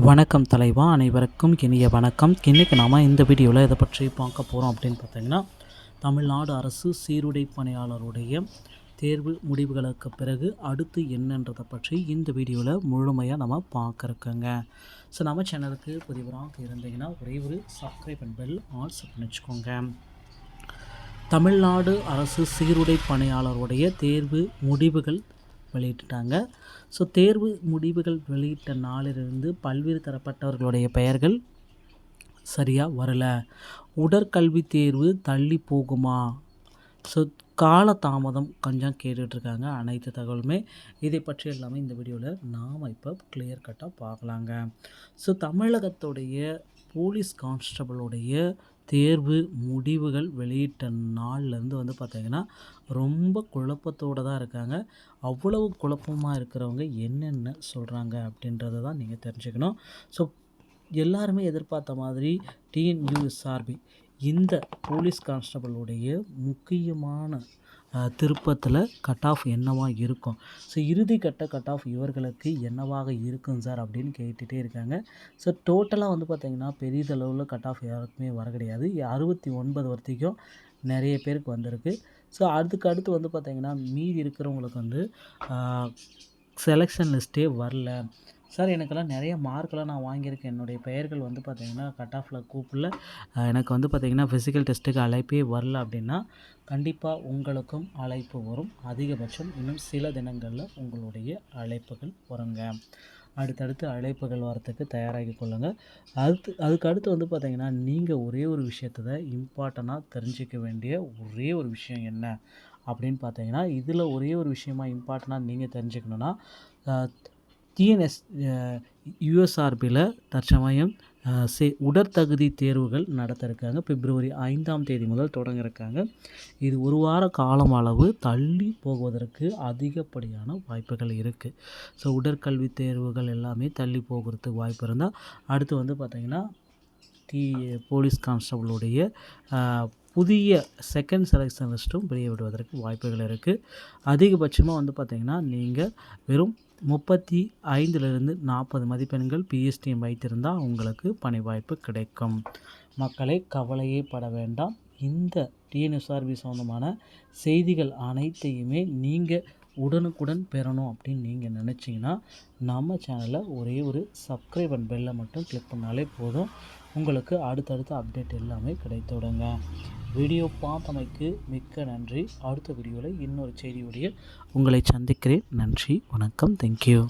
வணக்கம் தலைவா, அனைவருக்கும் இனிய வணக்கம். இன்றைக்கி நாம் இந்த வீடியோவில் இதை பற்றி பார்க்க போகிறோம் அப்படின்னு பார்த்தீங்கன்னா, தமிழ்நாடு அரசு சீருடை பணியாளருடைய தேர்வு முடிவுகளுக்கு பிறகு அடுத்து என்னன்றதை பற்றி இந்த வீடியோவில் முழுமையாக நம்ம பார்க்குறோங்க. ஸோ நம்ம சேனலுக்கு புதிவராக இருந்தீங்கன்னா ஒரே ஒரு subscribe and bell all set பண்ணி வச்சுக்கோங்க. தமிழ்நாடு அரசு சீருடை பணியாளருடைய தேர்வு முடிவுகள் வெளியிட்டுட்டாங்க. ஸோ தேர்வு முடிவுகள் வெளியிட்ட நாளிலிருந்து பல்வேறு தரப்பட்டவர்களுடைய பெயர்கள் சரியாக வரல. உடற்கல்வி தேர்வு தள்ளி போகுமா? ஸோ காலதாமதம் கொஞ்சம் கேட்டுட்ருக்காங்க. அனைத்து தகவலுமே இதை பற்றி எல்லாமே இந்த வீடியோவில் நாம் இப்போ கிளியர் கட்டாக பார்க்கலாங்க. ஸோ தமிழகத்துடைய போலீஸ் கான்ஸ்டபிளுடைய தேர்வு முடிவுகள் வெளியிட்ட நாள்லேருந்து பார்த்திங்கன்னா ரொம்ப குழப்பத்தோடு தான் இருக்காங்க. அவ்வளவு குழப்பமாக இருக்கிறவங்க என்னென்ன சொல்கிறாங்க அப்படின்றத தான் நீங்கள் தெரிஞ்சுக்கணும். ஸோ எல்லாருமே எதிர்பார்த்த மாதிரி டிஎன்யூஎஸ்ஆர்பி இந்த போலீஸ் கான்ஸ்டபிளுடைய முக்கியமான திருப்பத்தில் கட் ஆஃப் என்னவாக இருக்கும், ஸோ இறுதி கட் ஆஃப் இவர்களுக்கு என்னவாக இருக்கும் சார் அப்படின்னு கேட்டுகிட்டே இருக்காங்க. ஸோ டோட்டலாக பார்த்திங்கன்னா பெரிதளவில் கட் ஆஃப் யாருக்குமே வர கிடையாது. 69 வரைக்கும் நிறைய பேருக்கு வந்திருக்கு. ஸோ அடுத்து பார்த்திங்கன்னா மீதி இருக்கிறவங்களுக்கு செலெக்ஷன் லிஸ்ட்டே வரல. சார் எனக்கெல்லாம் நிறைய மார்க்கெலாம் நான் வாங்கியிருக்கேன், என்னுடைய பெயர்கள் பார்த்திங்கன்னா கட் ஆஃபில் கூப்பிடல, எனக்கு பார்த்திங்கன்னா ஃபிசிக்கல் டெஸ்ட்டுக்கு அழைப்பே வரல அப்படின்னா கண்டிப்பாக உங்களுக்கும் அழைப்பு வரும். அதிகபட்சம் இன்னும் சில தினங்களில் உங்களுடைய அழைப்புகள் வருங்க. அடுத்தடுத்து அழைப்புகள் வரத்துக்கு தயாராகி கொள்ளுங்கள். அதுக்கு அடுத்து பார்த்திங்கன்னா நீங்கள் ஒரே ஒரு விஷயத்தை தான் இம்பார்ட்டண்ட்டாக தெரிஞ்சிக்க வேண்டிய ஒரே ஒரு விஷயம் என்ன அப்படின்னு பார்த்தீங்கன்னா, இதில் ஒரே ஒரு விஷயமா இம்பார்ட்டண்ட்டாக நீங்கள் தெரிஞ்சுக்கணுன்னா, யூஎஸ்ஆர்பியில் தற்சமயம் உடற்தகுதி தேர்வுகள் நடத்த இருக்காங்க. பிப்ரவரி 5ஆம் தேதி முதல் தொடங்க இருக்காங்க. இது ஒரு வார காலம் அளவு தள்ளி போவதற்கு அதிகப்படியான வாய்ப்புகள் இருக்குது. ஸோ உடற்கல்வி தேர்வுகள் எல்லாமே தள்ளி போகிறதுக்கு வாய்ப்பு இருந்தால் அடுத்து பார்த்திங்கன்னா போலீஸ் கான்ஸ்டபிளுடைய புதிய செகண்ட் செலெக்ஷன் லிஸ்ட்டும் வெளியிடுவதற்கு வாய்ப்புகள் இருக்குது. அதிகபட்சமாக பார்த்திங்கன்னா நீங்கள் வெறும் 35லிருந்து 40 மதிப்பெண்கள் பிஎஸ்டிஎம் வைத்திருந்தால் உங்களுக்கு பணி வாய்ப்பு கிடைக்கும். மக்களை கவலையே பட வேண்டாம். இந்த டிஎன்எஸ்ஆர்பி சம்மந்தமான செய்திகள் அனைத்தையுமே நீங்கள் உடனுக்குடன் பெறணும் அப்படின்னு நீங்கள் நினச்சிங்கன்னா நம்ம சேனலை ஒரே ஒரு சப்ஸ்கிரைப் அண்ட் பெல்லை மட்டும் கிளிக் பண்ணாலே போதும். உங்களுக்கு அடுத்தடுத்த அப்டேட் எல்லாமே கிடைத்துவிடுங்க. வீடியோ பார்த்தமைக்கு மிக்க நன்றி. அடுத்த வீடியோவில் இன்னொரு செய்தியுடைய உங்களை சந்திக்கிறேன். நன்றி, வணக்கம், தேங்க்யூ.